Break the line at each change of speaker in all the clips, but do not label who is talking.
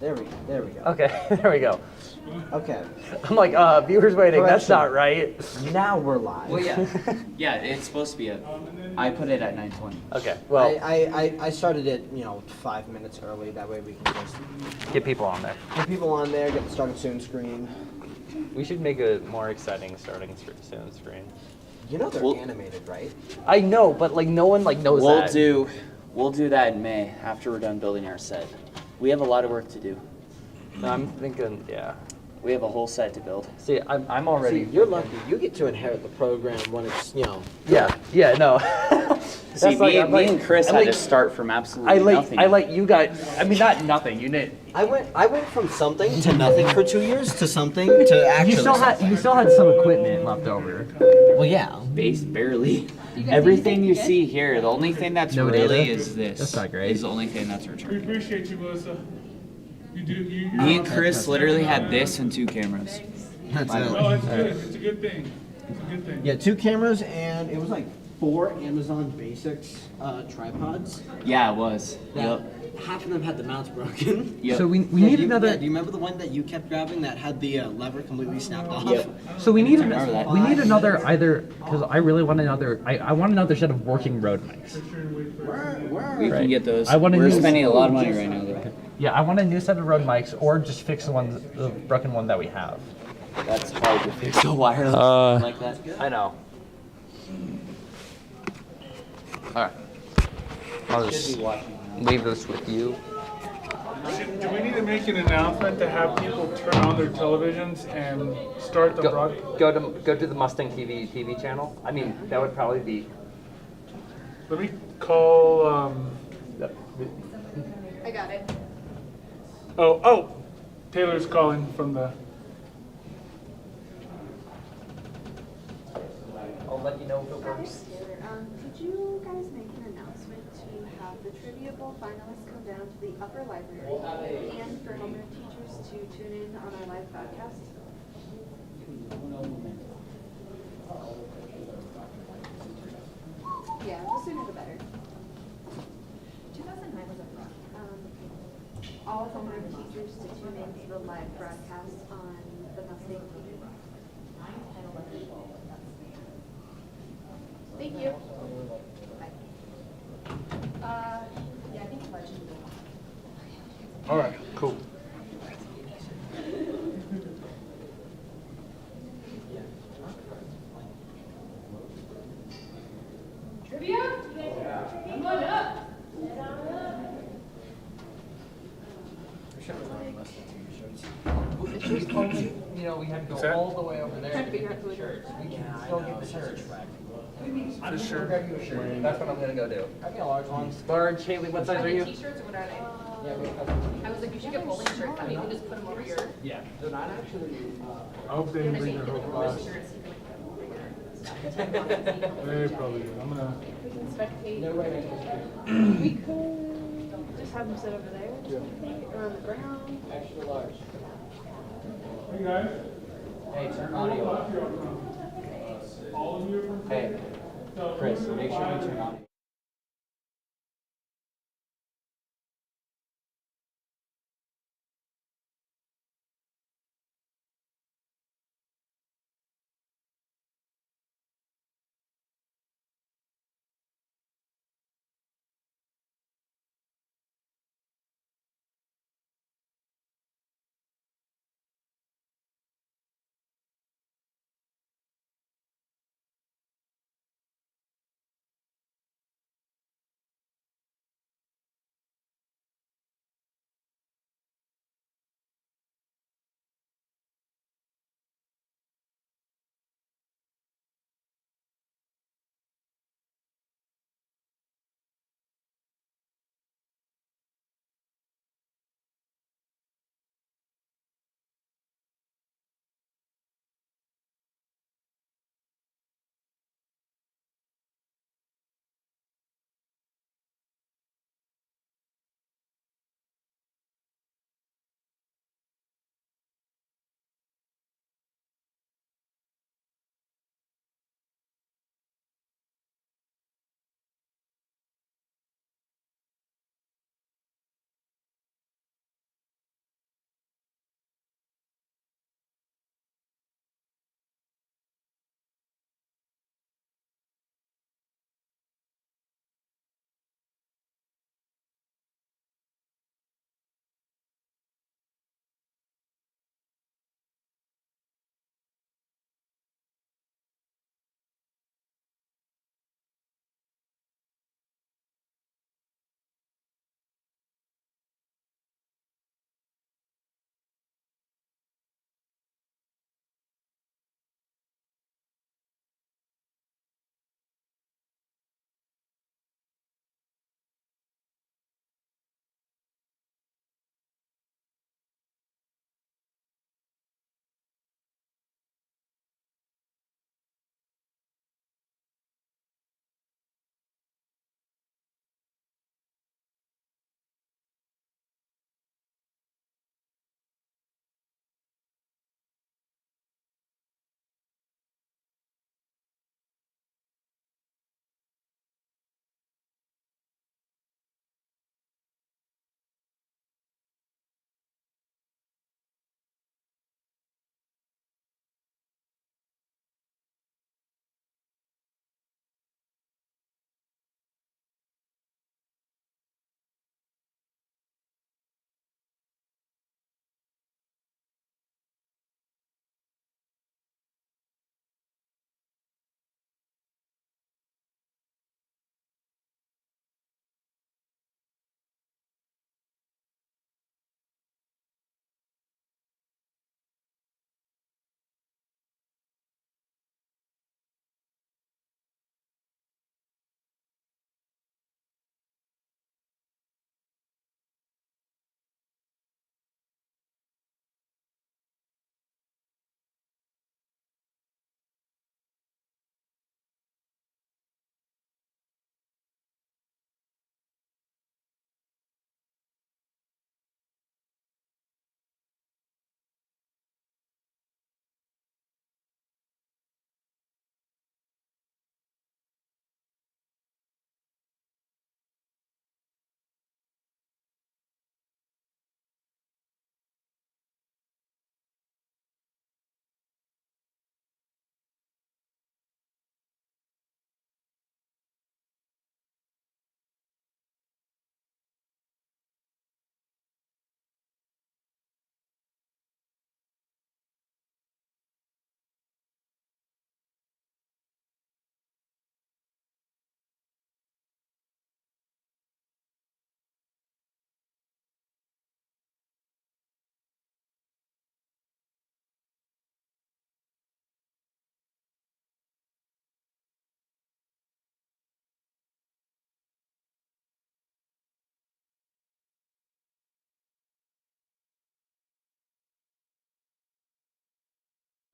There we go.
Okay, there we go.
Okay.
I'm like, viewers waiting. That's
Correction.
not right.
Now we're live.
Well, yeah. Yeah, it's supposed to be I put it at 9:20.
Okay, well,
I started it, 5 minutes early. That way we can just
get people on there.
get people on there, get the starting soon screen.
We should make a more exciting starting soon screen.
You know they're
Well-
animated, right?
I know, but like no one knows that.
We'll do that in May after we're done building our set. We have a lot of work to do.
No, I'm thinking, yeah.
We have a whole set to build.
See, I'm already.
See, you're lucky. You get to inherit the program when it's,
Yeah, no.
See,
That's like- I'm
me
like-
and Chris
I'm
had
like-
to start from absolutely nothing.
I like you guys. I mean, not nothing. You did.
I went from something to nothing for 2 years to something to actually.
You still had some equipment left over.
Well, yeah.
Base barely.
You guys
Everything
need
you
to
see here, the only thing that's
No
really
data?
is this.
That's not great.
Is the only thing that's
We
returned.
appreciate you, Melissa. You do.
Me and Chris literally had this and 2 cameras.
That's
By the
it.
way.
Oh, it's good. It's a good thing. It's a good thing.
Yeah, 2 cameras and it was like 4 Amazon Basics tripods.
Yeah, it was.
That
Yep.
half of them had the mounts broken.
Yep.
So we
Yeah,
need
do you,
another.
Yeah, do you remember the one that you kept grabbing that had the lever completely snapped off?
Yep.
So we need
remember that.
we need another either because I really want another. I want another set of working Rode mics.
We
Right.
can get those.
I wanna
We're
use-
spending a lot of money right now, though.
Yeah, I want a new set of Rode mics or just fix the broken one that we have.
That's hard to fix a wireless like that.
I know. All right. I'll just leave this with you.
Do we need to make an announcement to have people turn on their televisions and start the broadcast?
Go to the Mustang TV channel. I mean, that would probably be.
Let me call.
I got it.
Oh, Taylor's calling from the.
I'll let you know if it works.
Could you guys make an announcement to have the Trivia Bowl finalists come down to the upper library and for homeroom teachers to tune in on our live broadcast? Yeah, the sooner the better.
2009 was a rough.
All homeroom teachers to tune in to the live broadcast on the Mustang TV.
9, 10, 11, 12.
Thank you.
Yeah, I think Legend.
All right, cool.
Trivia? Come on up.
It's just only, we had to
Is
go
that-
all the way over there
Trying
to
to figure
get
out
the
who it
shirts.
is.
We can still get the shirts. I'm just
sure.
gonna grab you a shirt. That's what I'm gonna go do. I got large ones. Large, Haley, what size
Are
are
they
you?
t-shirts or what are they?
Yeah, we have.
I was like, you should get bowling shirts. I mean, you just put them over your.
Yeah. They're not actually.
I hope they didn't
Actually,
bring
you
their
can
whole
like
class.
shirts. You can like put them over your.
They probably do. I'm gonna.
We can spectate.
No way.
We could just have them sit over there or on the ground.
Extra large.
Hey guys.
Hey, turn audio off.
All of you are from.
Hey, Chris, make sure you turn audio.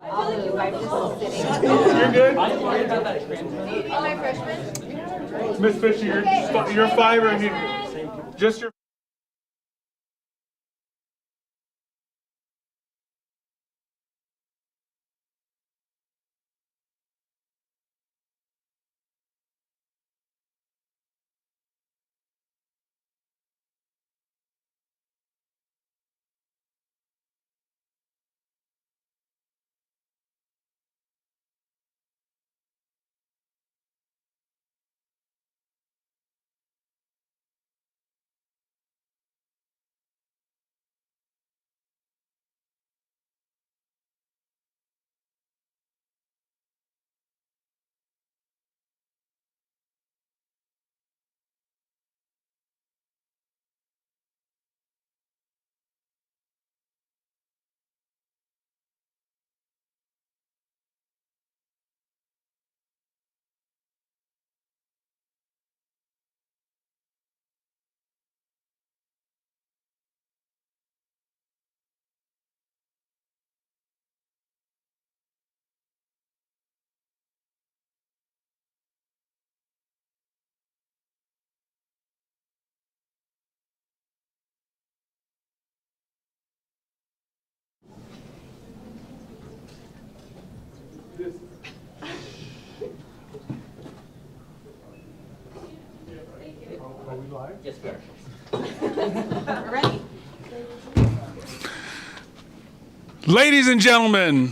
You're good?
All my freshmen?
Miss Fisher, you're 5 right here. Just your. Are we live?
Yes, we are.
We're ready.
Ladies and gentlemen,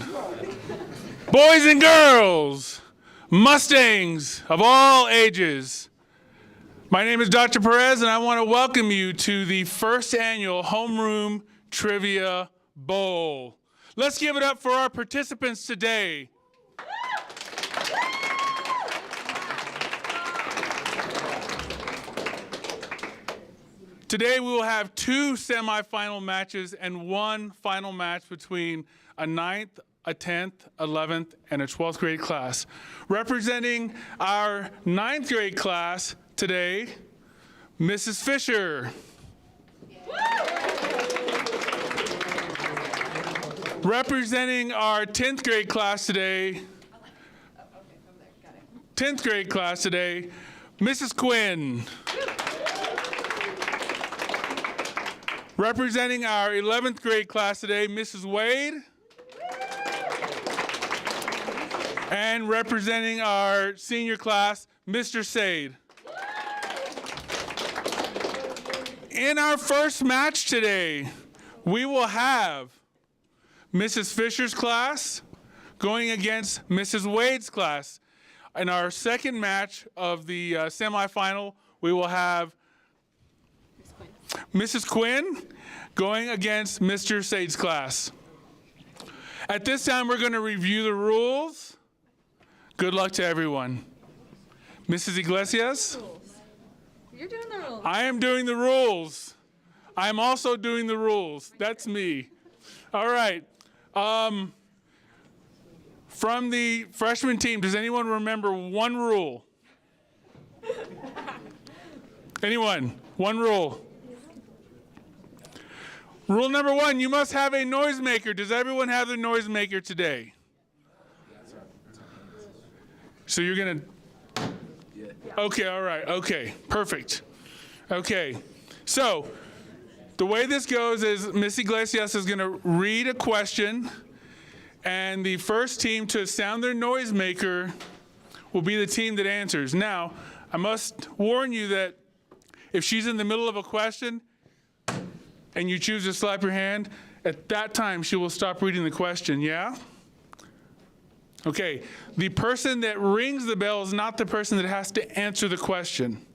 boys and girls, Mustangs of all ages, my name is Dr. Perez, and I want to welcome you to the first annual Homeroom Trivia Bowl. Let's give it up for our participants today. Today we will have 2 semifinal matches and 1 final match between a 9th, a 10th, 11th, and a 12th grade class. Representing our 9th grade class today, Mrs. Fisher. Representing our 10th grade class today, 10th grade class today, Mrs. Quinn. Representing our 11th grade class today, Mrs. Wade. And representing our senior class, Mr. Sade. In our first match today, we will have Mrs. Fisher's class going against Mrs. Wade's class. In our second match of the semifinal, we will have Mrs. Quinn going against Mr. Sade's class. At this time, we're going to review the rules. Good luck to everyone. Mrs. Iglesias?
You're doing the rules.
I am doing the rules. I'm also doing the rules. That's me. All right. From the freshman team, does anyone remember one rule? Anyone? One rule. Rule number 1, you must have a noisemaker. Does everyone have their noisemaker today? So you're going to... Okay, all right, okay, perfect. Okay, so the way this goes is Miss Iglesias is going to read a question, and the first team to sound their noisemaker will be the team that answers. Now, I must warn you that if she's in the middle of a question and you choose to slap your hand, at that time she will stop reading the question, yeah? Okay, the person that rings the bell is not the person that has to answer the question.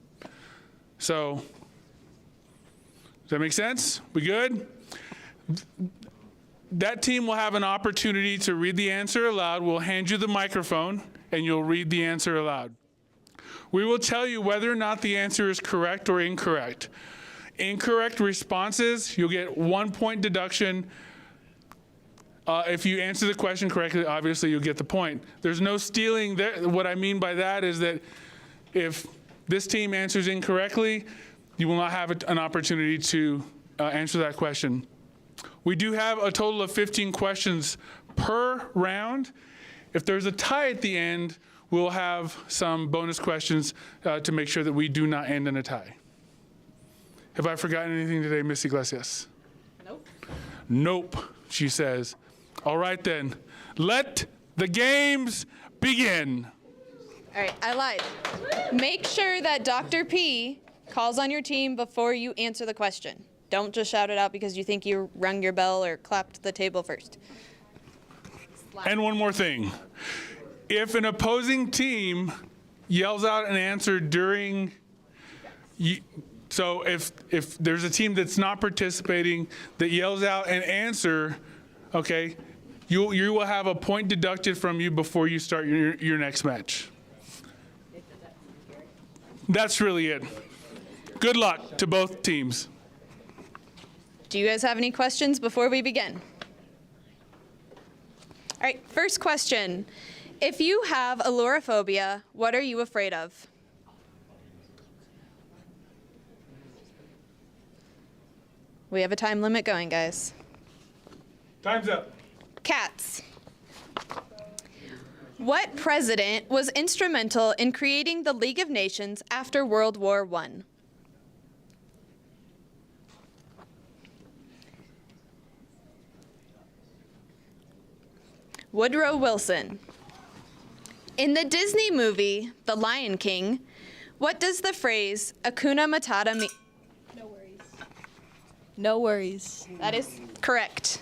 So, does that make sense? We good? That team will have an opportunity to read the answer aloud. We'll hand you the microphone and you'll read the answer aloud. We will tell you whether or not the answer is correct or incorrect. Incorrect responses, you'll get 1 point deduction. If you answer the question correctly, obviously you'll get the point. There's no stealing there. What I mean by that is that if this team answers incorrectly, you will not have an opportunity to answer that question. We do have a total of 15 questions per round. If there's a tie at the end, we'll have some bonus questions to make sure that we do not end in a tie. Have I forgotten anything today, Miss Iglesias?
Nope.
Nope, she says. All right then, let the games begin.
All right, I lied. Make sure that Dr. P calls on your team before you answer the question. Don't just shout it out because you think you rung your bell or clapped the table first.
And one more thing. If an opposing team yells out an answer during, so if there's a team that's not participating that yells out an answer, okay, you will have a point deducted from you before you start your next match. That's really it. Good luck to both teams.
Do you guys have any questions before we begin? All right, first question. If you have allophobia, what are you afraid of? We have a time limit going, guys.
Time's up.
Cats. What president was instrumental in creating the League of Nations after World War I? Woodrow Wilson. In the Disney movie, The Lion King, what does the phrase Hakuna Matata mean?
No worries. No worries.
That is correct.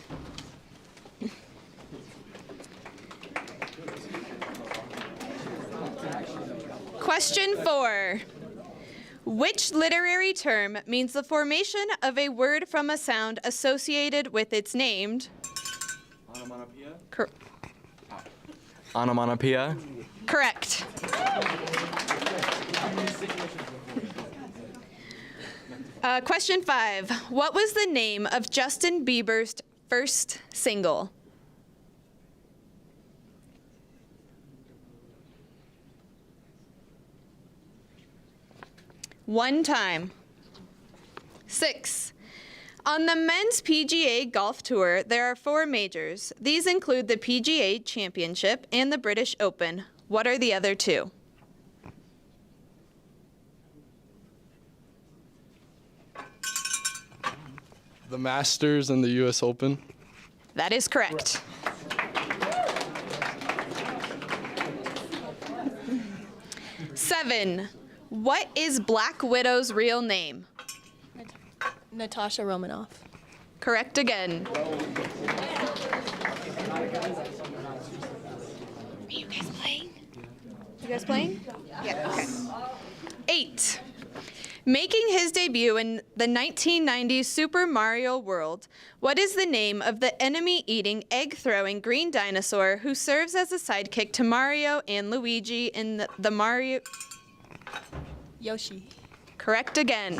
Question 4. Which literary term means the formation of a word from a sound associated with its named?
Onomatopoeia?
Onomatopoeia.
Correct. Question 5. What was the name of Justin Bieber's first single? One time. 6. On the men's PGA Golf Tour, there are 4 majors. These include the PGA Championship and the British Open. What are the other 2?
The Masters and the U.S. Open.
That is correct. Seven. What is Black Widow's real name?
Natasha Romanoff.
Correct again. Are you guys playing? You guys playing? Yeah, okay. 8. Making his debut in the 1990s Super Mario World, what is the name of the enemy-eating, egg-throwing green dinosaur who serves as a sidekick to Mario and Luigi in the Mario...
Yoshi.
Correct again.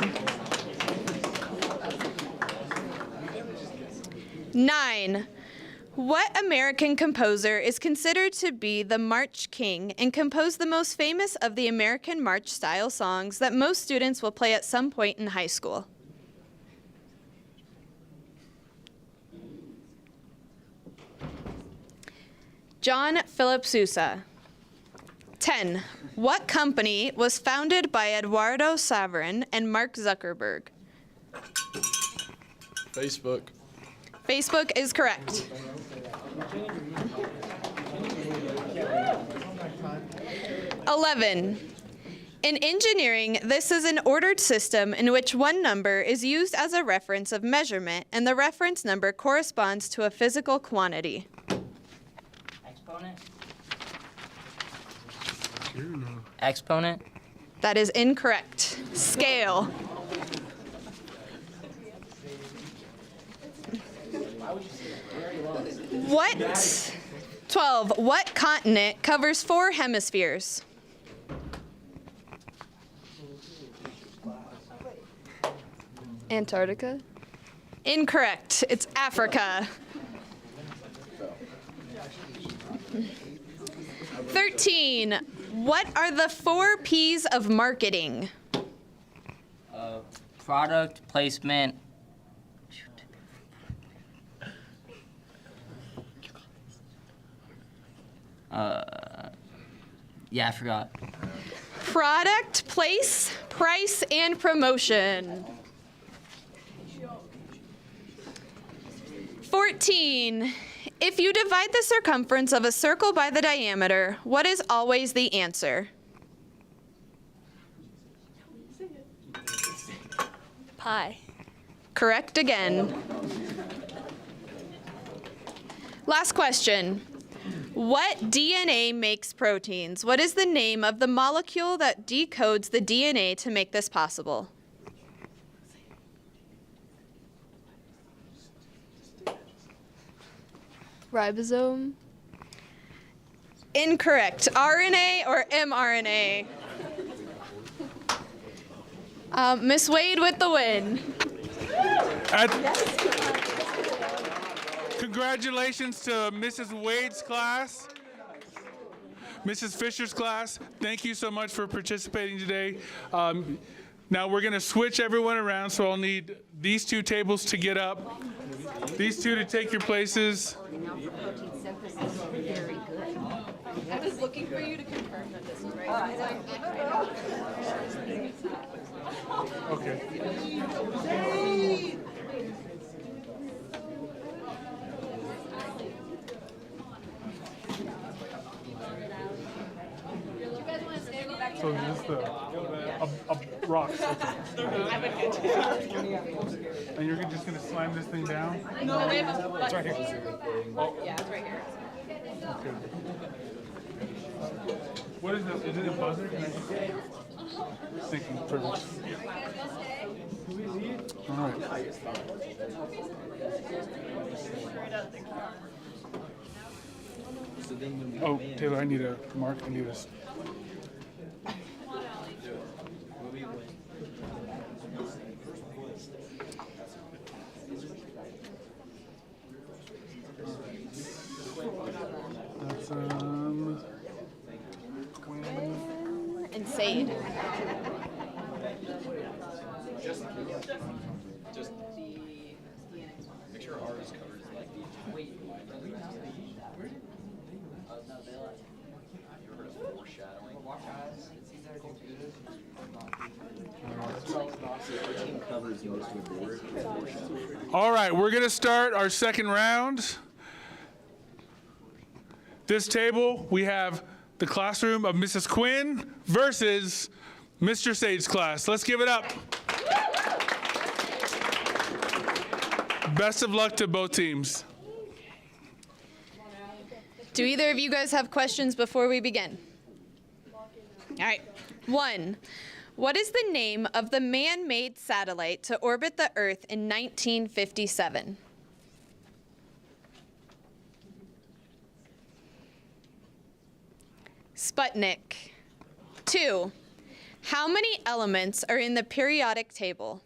9. What American composer is considered to be the March King and composed the most famous of the American March style songs that most students will play at some point in high school? John Philip Sousa. 10. What company was founded by Eduardo Saverin and Mark Zuckerberg?
Facebook.
Facebook is correct. 11. In engineering, this is an ordered system in which one number is used as a reference of measurement, and the reference number corresponds to a physical quantity.
Exponent? Exponent?
That is incorrect. Scale. What? 12. What continent covers 4 hemispheres?
Antarctica.
Incorrect. It's Africa. 13. What are the 4 P's of marketing?
Product placement. Yeah, I forgot.
Product, place, price, and promotion. 14. If you divide the circumference of a circle by the diameter, what is always the answer?
Pi.
Correct again. Last question. What DNA makes proteins? What is the name of the molecule that decodes the DNA to make this possible?
Ribosome.
Incorrect. RNA or mRNA? Miss Wade with the win.
Congratulations to Mrs. Wade's class. Mrs. Fisher's class, thank you so much for participating today. Now we're going to switch everyone around, so I'll need these two tables to get up, these two to take your places.
I was looking for you to confirm that this was right.
Okay. So this is the rocks. And you're just gonna slam this thing down?
No, we have a button. It's right here. Yeah, it's right here.
Okay. What is this? Is it a buzzer? Can I just thinking perfect. All right. Oh, Taylor, I need a mark. I need a. That's
And Sade.
Just make sure R is covered. Wait.
All right, we're going to start our second round. This table, we have the classroom of Mrs. Quinn versus Mr. Sade's class. Let's give it up. Best of luck to both teams.
Do either of you guys have questions before we begin? All right. 1. What is the name of the man-made satellite to orbit the Earth in 1957? Sputnik. 2. How many elements are in the periodic table?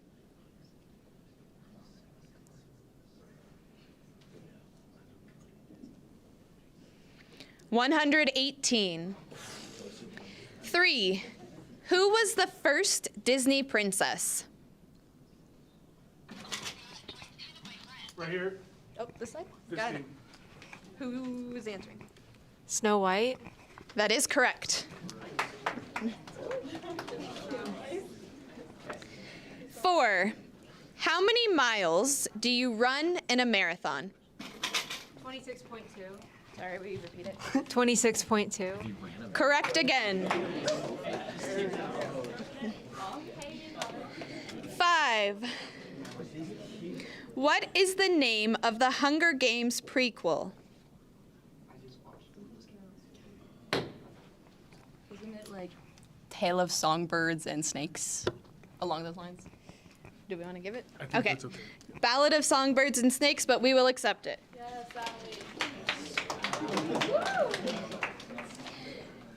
$118. 3. Who was the first Disney princess?
Right here.
Oh, this side?
This
Got it.
team.
Who's answering?
Snow White.
That is correct. 4. How many miles do you run in a marathon?
26.2. Sorry, will you repeat it?
26.2.
Correct again. 5. What is the name of the Hunger Games prequel?
Isn't it like Tale of Songbirds and Snakes along those lines?
Do we want to give it?
I think
Okay.
that's okay.
Ballad of Songbirds and Snakes, but we will accept it.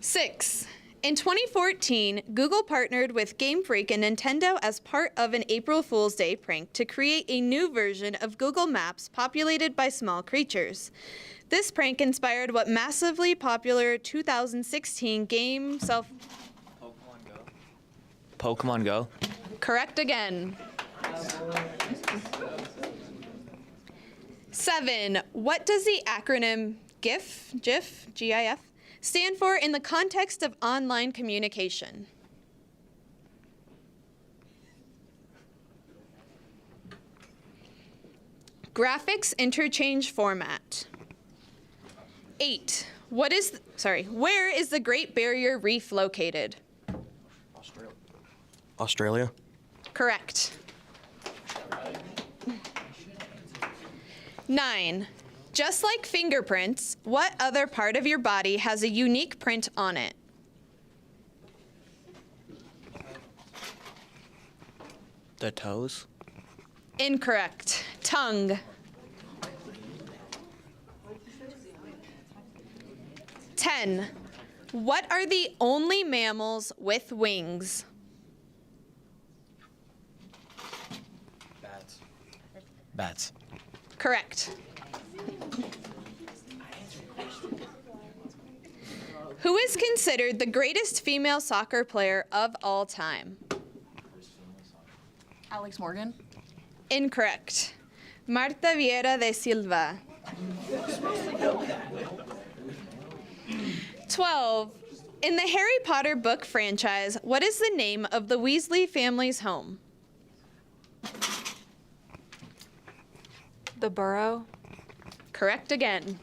6. In 2014, Google partnered with Game Freak and Nintendo as part of an April Fool's Day prank to create a new version of Google Maps populated by small creatures. This prank inspired what massively popular 2016 game
Pokemon Go.
Correct again. 7. What does the acronym GIF, GIF, stand for in the context of online communication? Graphics interchange format. 8. Where is the Great Barrier Reef located?
Australia.
Correct. 9. Just like fingerprints, what other part of your body has a unique print on it?
The toes.
Incorrect. Tongue. 10. What are the only mammals with wings?
Bats.
Correct. Who is considered the greatest female soccer player of all time?
Alex Morgan.
Incorrect. Marta Vieira de Silva. 12. In the Harry Potter book franchise, what is the name of the Weasley family's home?
The Burrow.
Correct again.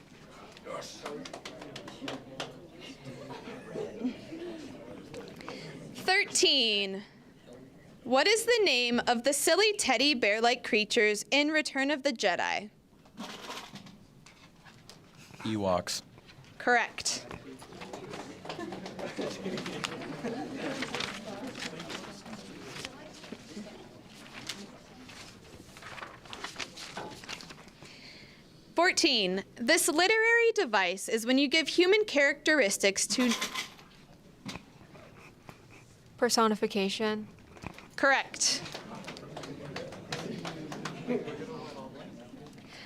"13. What is the name of the silly teddy bear-like creatures in Return of the Jedi?
Ewoks.
Correct. "14. This literary device is when you give human characteristics to..."
Personification.
Correct.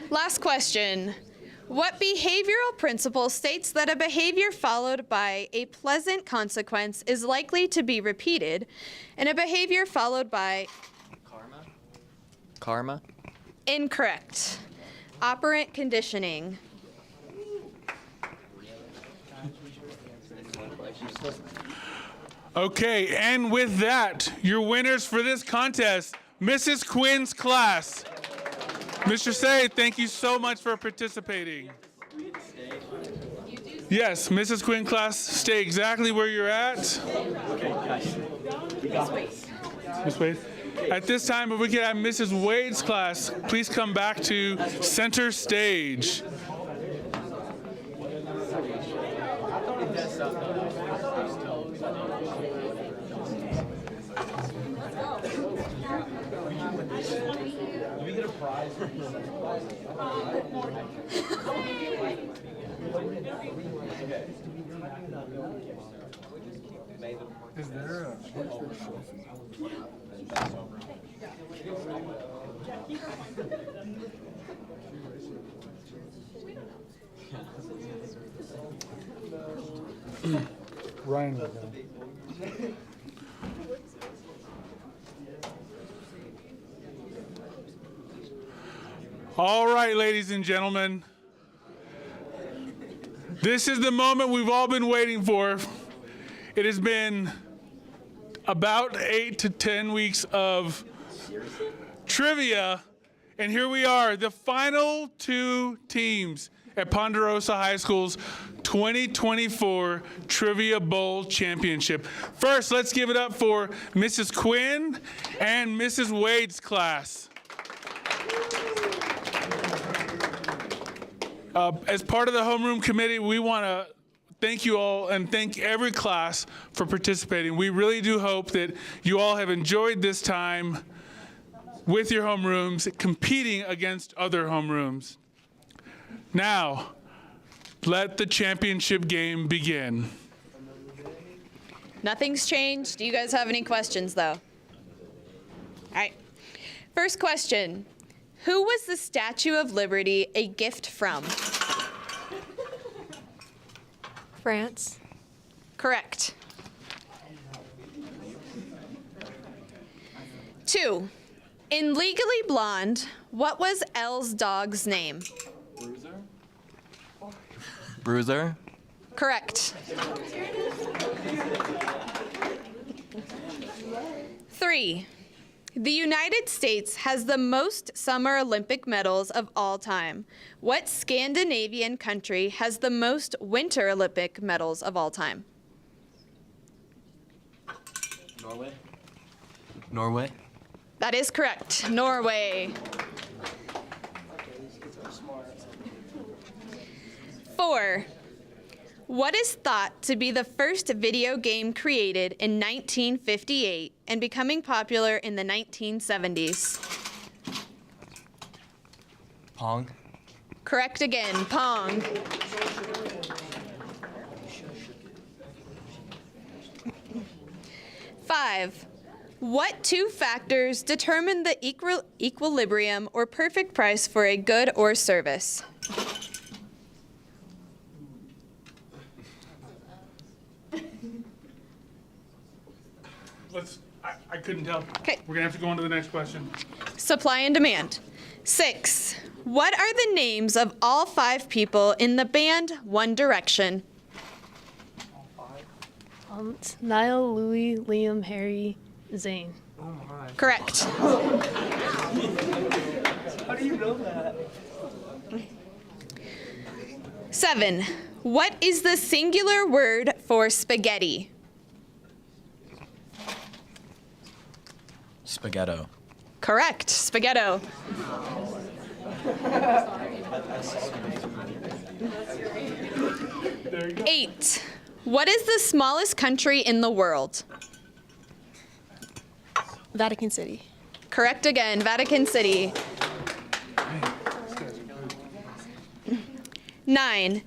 Last question. What behavioral principle states that a behavior followed by a pleasant consequence is likely to be repeated, and a behavior followed by...
Karma.
Incorrect. Operant conditioning.
Okay, and with that, your winners for this contest, Mrs. Quinn's class. Mr. Say, thank you so much for participating. Yes, Mrs. Quinn class, stay exactly where you're at.
Okay, guys. You got this.
Ms. Wade. At this time, if we could have Mrs. Wade's class, please come back to center stage. Is there a... Ryan would know. All right, ladies and gentlemen. This is the moment we've all been waiting for. It has been about 8 to 10 weeks of trivia, and here we are, the final two teams at Ponderosa High School's 2024 Trivia Bowl Championship. First, let's give it up for Mrs. Quinn and Mrs. Wade's class. As part of the homeroom committee, we want to thank you all and thank every class for participating. We really do hope that you all have enjoyed this time with your homerooms, competing against other homerooms. Now, let the championship game begin.
Nothing's changed. Do you guys have any questions, though? All right. First question. Who was the Statue of Liberty a gift from?
France.
Correct. 2. In Legally Blonde, what was Elle's dog's name?
Bruiser.
Correct. 3. The United States has the most Summer Olympic medals of all time. What Scandinavian country has the most Winter Olympic medals of all time?
Norway. Norway.
That is correct. Norway. 4. What is thought to be the first video game created in 1958 and becoming popular in the 1970s?
Pong.
Correct again. Pong. 5. What two factors determine the equilibrium or perfect price for a good or service?
I couldn't tell.
Okay.
We're gonna have to go on to the next question.
Supply and demand. 6. What are the names of all 5 people in the band One Direction?
It's Niall, Louis, Liam, Harry, Zayn.
Correct.
How do you know that?
7. What is the singular word for spaghetti?
Spaghetto.
Correct. Spaghetto. 8. What is the smallest country in the world?
Vatican City.
Correct again. Vatican City. 9.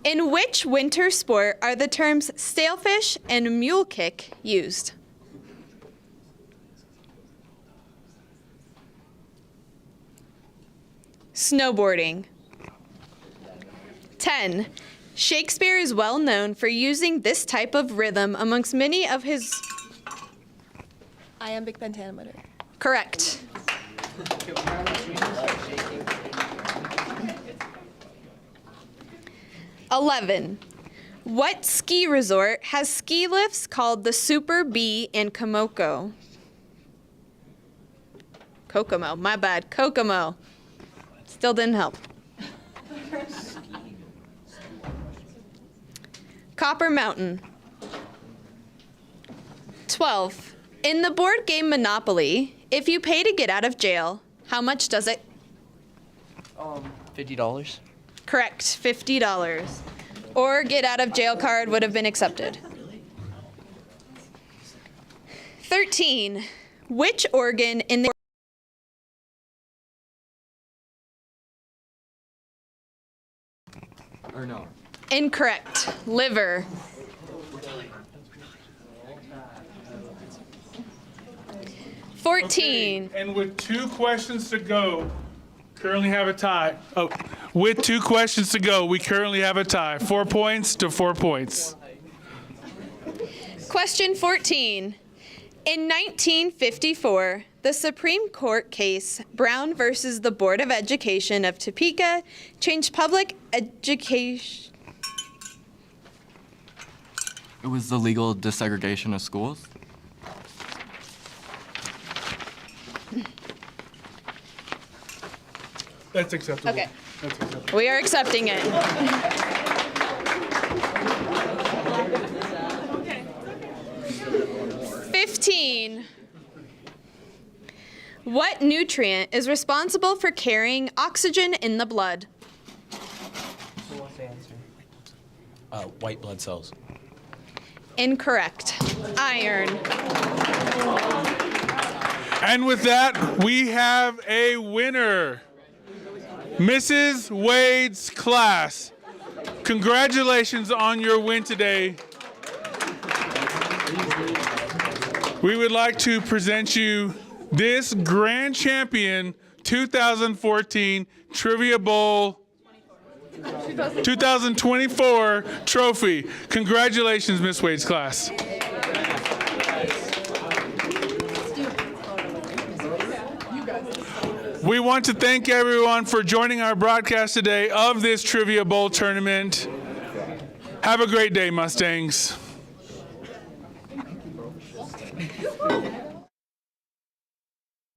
In which winter sport are the terms sailfish and mule kick used? Snowboarding. 10. Shakespeare is well known for using this type of rhythm amongst many of his...
Iambic pentameter.
Correct. 11. What ski resort has ski lifts called the Super B in Kokomo? Kokomo, my bad. Kokomo. Still didn't help. Copper Mountain. 12. In the board game Monopoly, if you pay to get out of jail, how much does it?
$50.
Correct, $50. Or get out of jail card would have been accepted. 13. Which organ in the...
Or no.
Incorrect. Liver. 14.
And with 2 questions to go, currently have a tie. Oh, with 2 questions to go, we currently have a tie. 4 points to 4 points.
Question 14. In 1954, the Supreme Court case Brown versus the Board of Education of Topeka changed public education.
It was the legal desegregation of schools.
That's acceptable.
Okay.
That's acceptable.
We are accepting it. What nutrient is responsible for carrying oxygen in the blood?
White blood cells.
Incorrect. Iron.
And with that, we have a winner. Mrs. Wade's class. Congratulations on your win today. We would like to present you this Grand Champion 2014 Trivia Bowl 2024 trophy. Congratulations, Miss Wade's class. We want to thank everyone for joining our broadcast today of this Trivia Bowl tournament. Have a great day, Mustangs.